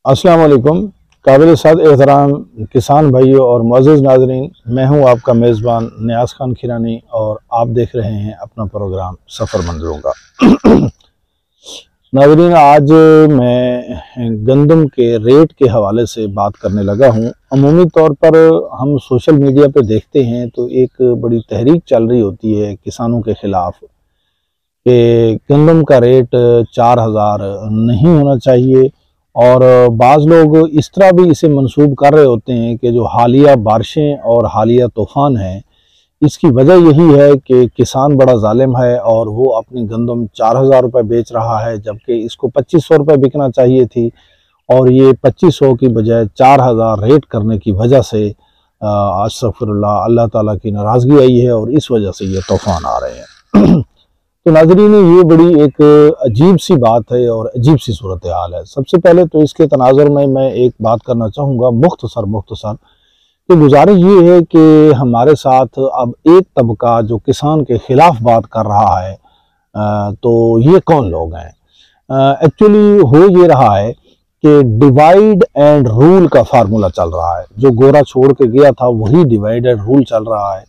अस्सलाम वालेकुम। काबिल सद एहतराम किसान भाइयों और मुअज़्ज़िज़ नाज़रीन, मैं हूं आपका मेज़बान नियाज़ खान खीरानी और आप देख रहे हैं अपना प्रोग्राम सफ़र मंज़िलों का। नाज़रीन, आज मैं गंदम के रेट के हवाले से बात करने लगा हूं। अमूमी तौर पर हम सोशल मीडिया पे देखते हैं तो एक बड़ी तहरीक चल रही होती है किसानों के ख़िलाफ़ कि गंदम का रेट 4000 नहीं होना चाहिए। और बाज़ लोग इस तरह भी इसे मंसूब कर रहे होते हैं कि जो हालिया बारिशें और हालिया तूफ़ान हैं, इसकी वजह यही है कि किसान बड़ा ज़ालिम है और वो अपनी गंदम 4000 रुपये बेच रहा है, जबकि इसको 2500 रुपये बिकना चाहिए थी और ये 2500 की बजाय 4000 रेट करने की वजह से अस्तग़फ़िरुल्लाह, अल्लाह ताला की नाराज़गी आई है और इस वजह से ये तूफ़ान आ रहे हैं। तो नाज़रीन, ये बड़ी एक अजीब सी बात है और अजीब सी सूरत हाल है। सबसे पहले तो इसके तनाज़ुर में मैं एक बात करना चाहूँगा मुख्तसर कि गुजारिश ये है कि हमारे साथ अब एक तबका जो किसान के ख़िलाफ़ बात कर रहा है, तो ये कौन लोग हैं? एक्चुअली हो ये रहा है कि डिवाइड एंड रूल का फार्मूला चल रहा है। जो गोरा छोड़ के गया था वही डिवाइड एंड रूल चल रहा है।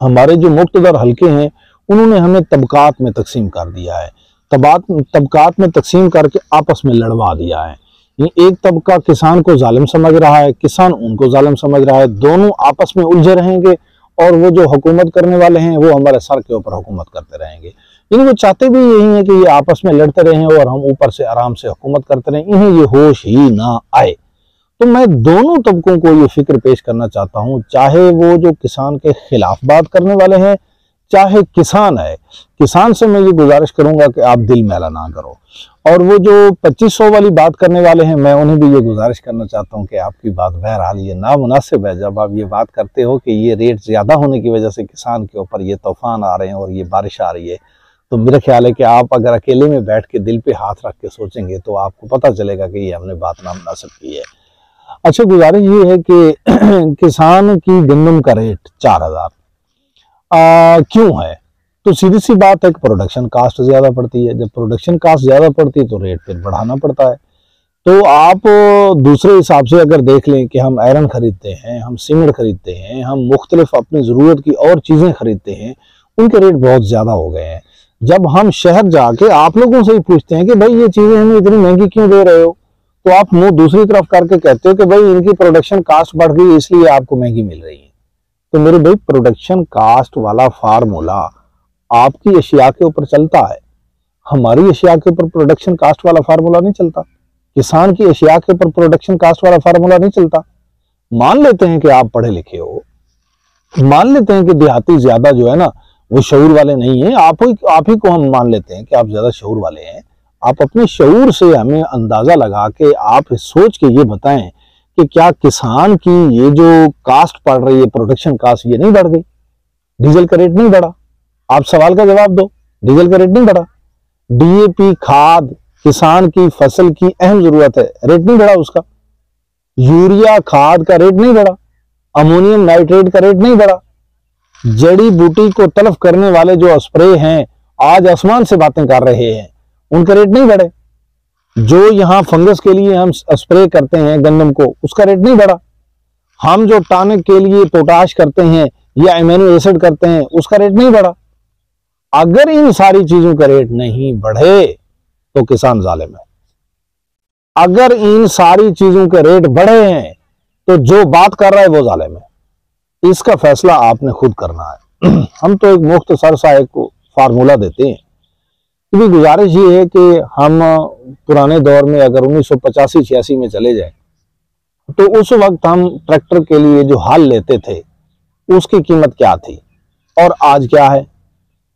हमारे जो मुक़्तदर हल्के हैं उन्होंने हमें तबकात में तकसीम कर दिया है, तबकात में तकसीम करके आपस में लड़वा दिया है। एक तबका किसान को जालिम समझ रहा है, किसान उनको जालिम समझ रहा है, दोनों आपस में उलझे रहेंगे और वो जो हुकूमत करने वाले हैं वो हमारे सर के ऊपर हुकूमत करते रहेंगे। यानी वो चाहते भी यही है कि ये आपस में लड़ते रहें और हम ऊपर से आराम से हुकूमत करते रहें, इन्हें ये होश ही ना आए। तो मैं दोनों तबकों को ये फिक्र पेश करना चाहता हूँ, चाहे वो जो किसान के खिलाफ बात करने वाले हैं, चाहे किसान है। किसान से मैं ये गुजारिश करूंगा कि आप दिल मैला ना करो, और वो जो 2500 वाली बात करने वाले हैं, मैं उन्हें भी ये गुजारिश करना चाहता हूं कि आपकी बात बहरहाल ये नामुनासिब है जब आप ये बात करते हो कि ये रेट ज़्यादा होने की वजह से किसान के ऊपर ये तूफ़ान आ रहे हैं और ये बारिश आ रही है। तो मेरा ख्याल है कि आप अगर अकेले में बैठ के दिल पे हाथ रख के सोचेंगे तो आपको पता चलेगा कि ये हमने बात नामुनासिब की है। अच्छा, गुजारिश ये है कि किसान की गंदम का रेट 4000 क्यों है? तो सीधी सी बात है कि प्रोडक्शन कास्ट ज़्यादा पड़ती है। जब प्रोडक्शन कास्ट ज़्यादा पड़ती है तो रेट फिर बढ़ाना पड़ता है। तो आप दूसरे हिसाब से अगर देख लें कि हम आयरन खरीदते हैं, हम सीमेंट खरीदते हैं, हम मुख्तलिफ अपनी ज़रूरत की और चीज़ें खरीदते हैं, उनके रेट बहुत ज़्यादा हो गए हैं। जब हम शहर जाके आप लोगों से ही पूछते हैं कि भाई ये चीज़ें हमें इतनी महंगी क्यों दे रहे हो, तो आप मुँह दूसरी तरफ करके कहते हो कि भाई इनकी प्रोडक्शन कास्ट बढ़ गई इसलिए आपको महंगी मिल रही है। तो मेरे भाई, प्रोडक्शन कास्ट वाला फार्मूला आपकी अशिया के ऊपर चलता है, हमारी अशिया के ऊपर प्रोडक्शन कास्ट वाला फार्मूला नहीं चलता। किसान की अशिया के ऊपर प्रोडक्शन कास्ट वाला फार्मूला नहीं चलता। मान लेते हैं कि आप पढ़े लिखे हो, मान लेते हैं कि देहाती ज्यादा जो है ना वो शऊर वाले नहीं है, आप ही को हम मान लेते हैं कि आप ज्यादा शऊर वाले हैं। आप अपने शऊर से हमें अंदाजा लगा के आप सोच के ये बताएं कि क्या किसान की ये जो कास्ट पड़ रही है, प्रोडक्शन कास्ट, ये नहीं बढ़ गई? डीजल का रेट नहीं बढ़ा? आप सवाल का जवाब दो। डीजल का रेट नहीं बढ़ा? डीएपी खाद किसान की फसल की अहम जरूरत है, रेट नहीं बढ़ा उसका? यूरिया खाद का रेट नहीं बढ़ा? अमोनियम नाइट्रेट का रेट नहीं बढ़ा? जड़ी बूटी को तलफ करने वाले जो स्प्रे हैं, आज आसमान से बातें कर रहे हैं, उनके रेट नहीं बढ़े? जो यहाँ फंगस के लिए हम स्प्रे करते हैं गंदम को, उसका रेट नहीं बढ़ा? हम जो टॉनिक के लिए पोटाश करते हैं या एमिनो एसिड करते हैं, उसका रेट नहीं बढ़ा? अगर इन सारी चीजों का रेट नहीं बढ़े तो किसान जालिम है। अगर इन सारी चीजों के रेट बढ़े हैं तो जो बात कर रहा है वो जालिम है। इसका फैसला आपने खुद करना है। हम तो एक मुख्तसर सा एक फार्मूला देते हैं। क्योंकि गुजारिश ये है कि हम पुराने दौर में अगर 1985-86 में चले जाएं तो उस वक्त हम ट्रैक्टर के लिए जो हल लेते थे उसकी कीमत क्या थी और आज क्या है?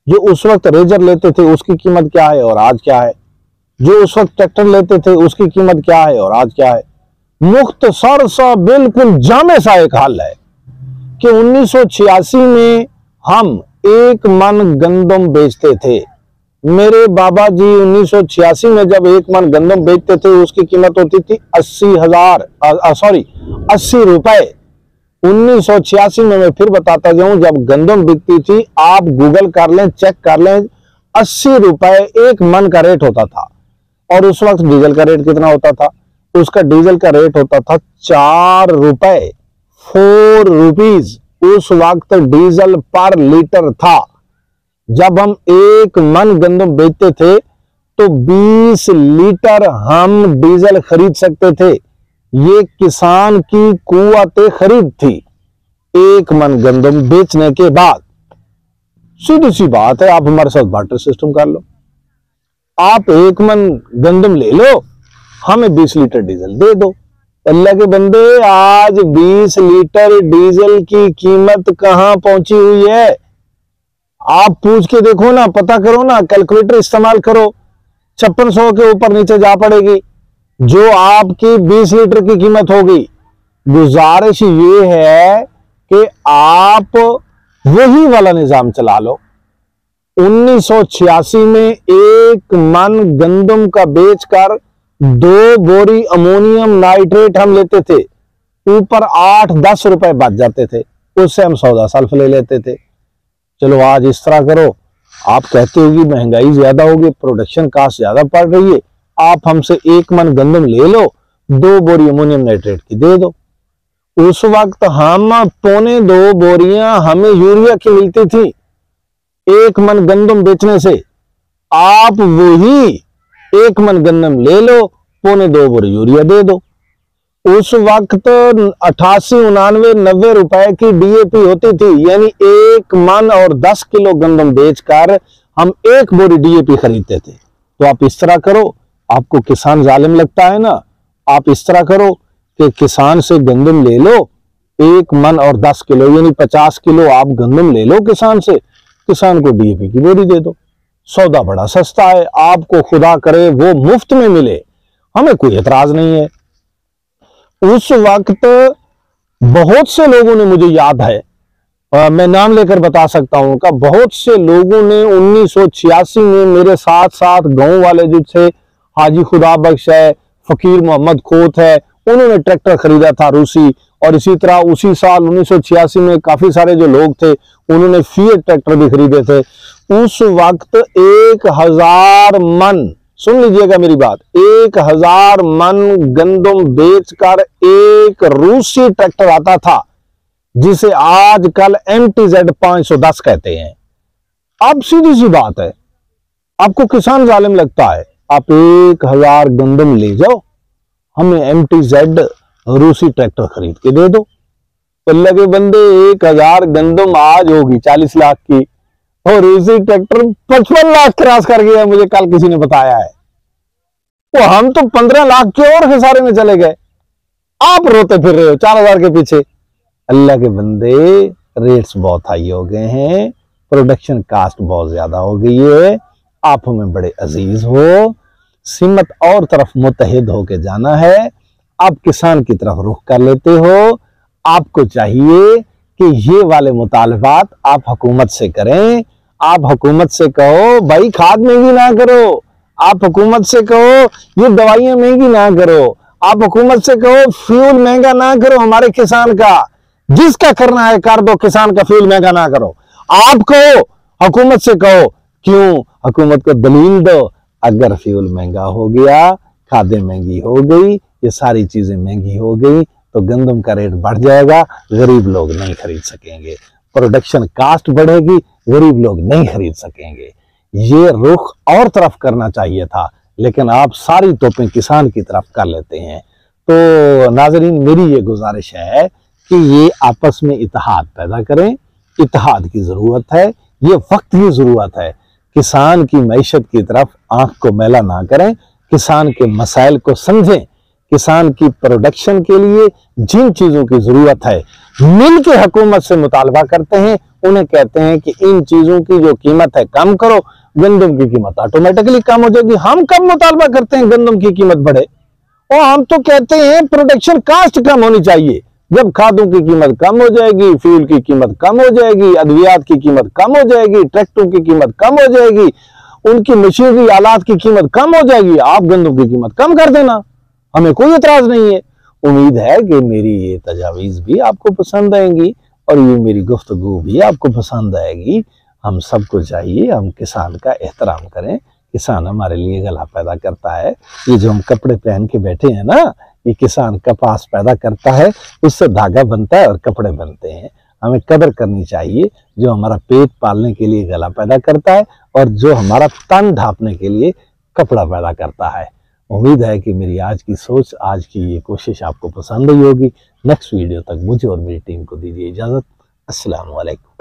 जो उस वक्त रेजर लेते थे उसकी कीमत क्या है और आज क्या है? जो उस वक्त ट्रैक्टर लेते थे उसकी कीमत क्या है और आज क्या है? मुख्तसर सा बिल्कुल जामे सा एक हल है कि 1986 में हम 1 मन गंदम बेचते थे। मेरे बाबा जी 1986 में जब 1 मन गंदम बेचते थे उसकी कीमत होती थी 80 रुपए। 1986 में, मैं फिर बताता जाऊं, जब गंदम बिकती थी, आप गूगल कर लें, चेक कर लें, 80 रुपए 1 मन का रेट होता था। और उस वक्त डीजल का रेट कितना होता था? उसका डीजल का रेट होता था 4 रुपए, 4 रुपीज उस वक्त डीजल पर लीटर था। जब हम 1 मन गंदम बेचते थे तो 20 लीटर हम डीजल खरीद सकते थे। ये किसान की कुव्वत खरीद थी 1 मन गंदम बेचने के बाद। सीधी सी बात है, आप हमारे साथ बार्टर सिस्टम कर लो। आप 1 मन गंदम ले लो, हमें 20 लीटर डीजल दे दो। अल्लाह के बंदे, आज 20 लीटर डीजल की कीमत कहां पहुंची हुई है? आप पूछ के देखो ना, पता करो ना, कैलकुलेटर इस्तेमाल करो, 5600 के ऊपर नीचे जा पड़ेगी जो आपकी 20 लीटर की कीमत होगी। गुजारिश ये है कि आप वही वाला निजाम चला लो। 1986 में 1 मन गंदम का बेचकर 2 बोरी अमोनियम नाइट्रेट हम लेते थे, ऊपर 8-10 रुपए बच जाते थे, उससे हम 14 सल्फ ले लेते थे। चलो आज इस तरह करो, आप कहते हो कि महंगाई ज्यादा होगी, प्रोडक्शन कास्ट ज्यादा पड़ रही है, आप हमसे 1 मन गंदम ले लो, 2 बोरी अमोनियम नाइट्रेट की दे दो। उस वक्त हम 1.25 बोरियां हमें यूरिया की मिलती थी 1 मन गंदम बेचने से। आप वही 1 मन गंदम ले लो, 1.25 बोरी यूरिया दे दो। उस वक्त 88, 99, 90 रुपए की डीएपी होती थी, यानी 1 मन और 10 किलो गंदम बेचकर हम 1 बोरी डीएपी खरीदते थे। तो आप इस तरह करो, आपको किसान जालिम लगता है ना, आप इस तरह करो कि किसान से गंदम ले लो 1 मन और 10 किलो, यानी 50 किलो आप गंदम ले लो किसान से, किसान को डीएपी की बोरी दे दो। सौदा बड़ा सस्ता है, आपको खुदा करे वो मुफ्त में मिले, हमें कोई एतराज नहीं है। उस वक्त बहुत से लोगों ने, मुझे याद है, मैं नाम लेकर बता सकता हूं का, बहुत से लोगों ने 1986 में मेरे साथ साथ गांव वाले जो थे, हाजी खुदा बख्श है, फकीर मोहम्मद खोत है, उन्होंने ट्रैक्टर खरीदा था रूसी। और इसी तरह उसी साल 1986 में काफी सारे जो लोग थे उन्होंने फिएट ट्रैक्टर भी खरीदे थे। उस वक्त 1000 मन, सुन लीजिएगा मेरी बात, 1000 मन गंदम बेचकर एक रूसी ट्रैक्टर आता था जिसे आजकल MTZ 510 कहते हैं। अब सीधी सी बात है, आपको किसान जालिम लगता है, आप 1000 गंदम ले जाओ, हमें MTZ रूसी ट्रैक्टर खरीद के दे दो। अल्लाह के बंदे, 1000 गंदम आज होगी 40 लाख की, और रूसी ट्रैक्टर 55 लाख क्रॉस कर गया, मुझे कल किसी ने बताया है। वो हम तो 15 लाख के और खसारे में चले गए, आप रोते फिर रहे हो 4000 के पीछे। अल्लाह के बंदे, रेट्स बहुत हाई हो गए हैं, प्रोडक्शन कास्ट बहुत ज्यादा हो गई है, आप हमें बड़े अजीज हो, सिमत और तरफ मुतहिद होके जाना है, आप किसान की तरफ रुख कर लेते हो। आपको चाहिए कि ये वाले मुतालबात आप हुकूमत से करें। आप हुकूमत से कहो भाई खाद महंगी ना करो, आप हुकूमत से कहो ये दवाइयां महंगी ना करो, आप हुकूमत से कहो फ्यूल महंगा ना करो हमारे किसान का, जिसका करना है कर दो, किसान का फ्यूल महंगा ना करो। आप कहो, हुकूमत से कहो, क्यों? हुकूमत को दलील दो, अगर फ्यूल महंगा हो गया, खादें महंगी हो गई, ये सारी चीजें महंगी हो गई तो गंदम का रेट बढ़ जाएगा, गरीब लोग नहीं खरीद सकेंगे, प्रोडक्शन कास्ट बढ़ेगी, गरीब लोग नहीं खरीद सकेंगे। ये रुख और तरफ करना चाहिए था, लेकिन आप सारी तोपें किसान की तरफ कर लेते हैं। तो नाजरीन, मेरी ये गुजारिश है कि ये आपस में इत्तेहाद पैदा करें, इत्तेहाद की जरूरत है, ये वक्त की जरूरत है। किसान की मईशत की तरफ आंख को मैला ना करें, किसान के मसाइल को समझें, किसान की प्रोडक्शन के लिए जिन चीजों की जरूरत है मिल के हुकूमत से मुतालबा करते हैं, उन्हें कहते हैं कि इन चीजों की जो कीमत है कम करो, गंदम की कीमत ऑटोमेटिकली कम हो जाएगी। हम कब मुतालबा करते हैं गंदम की कीमत बढ़े? और हम तो कहते हैं प्रोडक्शन कास्ट कम होनी चाहिए। जब खादों की कीमत कम हो जाएगी, फ्यूल की कीमत कम हो जाएगी, अद्वियात की कीमत कम हो जाएगी, ट्रैक्टरों की कीमत कम हो जाएगी, उनकी मशीनरी आलात की कीमत कम हो जाएगी, आप गंदम की कीमत कम कर देना, हमें कोई एतराज नहीं है। उम्मीद है कि मेरी ये तजावीज भी आपको पसंद आएंगी और ये मेरी गुफ्तगू भी आपको पसंद आएगी। हम सबको चाहिए हम किसान का एहतराम करें, किसान हमारे लिए गला पैदा करता है। ये जो हम कपड़े पहन के बैठे हैं ना, ये किसान कपास पैदा करता है, उससे धागा बनता है और कपड़े बनते हैं। हमें कदर करनी चाहिए जो हमारा पेट पालने के लिए गला पैदा करता है और जो हमारा तन ढांपने के लिए कपड़ा पैदा करता है। उम्मीद है कि मेरी आज की सोच, आज की ये कोशिश आपको पसंद आई होगी। नेक्स्ट वीडियो तक मुझे और मेरी टीम को दीजिए इजाज़त। अस्सलाम वालेकुम।